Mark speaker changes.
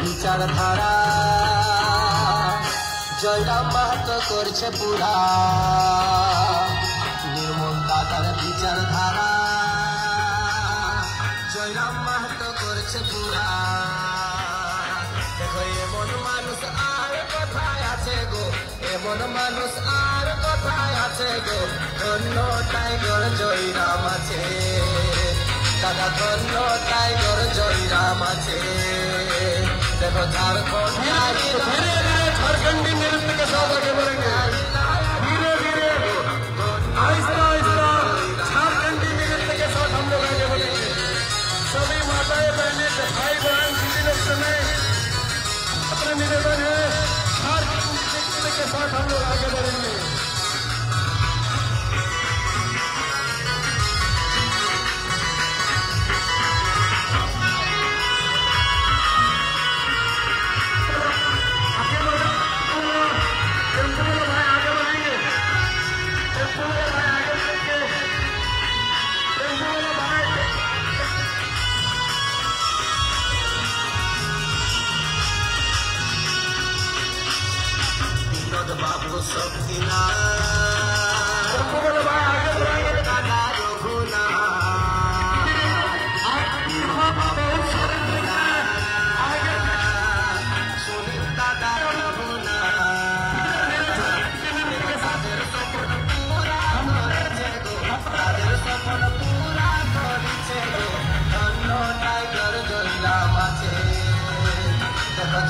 Speaker 1: বিচারধারা জয়রাম মাহাতো করছে পুরা নির্মল দাদার বিচারধারা জয়রাম মাহাতো করছে পুরা দেখো এমন মানুষ আর কোথায় আছে গো এমন মানুষ আর কোথায় আছে গো ধন্য টাইগার জয়রাম আছে দাদা ধন্য টাইগার জয়রাম আছে देखो झारखंड धीरे धीरे झारखंडी नृत्य के साथ आगे बढ़ेंगे धीरे धीरे आहिस्ता आहिस्ता झारखंडी नृत्य के साथ हम लोग आगे बढ़ेंगे सभी माताएं बहनें भाई बहन किसी लोग समय अपना निवेदन है झारखंडी नृत्य के साथ हम लोग आगे बढ़ेंगे बाबू सब दिना दादा रघुना सुनील दादा रघुना তাদের সপন পুরা করেছে গো তাদের সপন পুরা করেছে গো ধন্য টাইগার জয়রাম আছে দেখো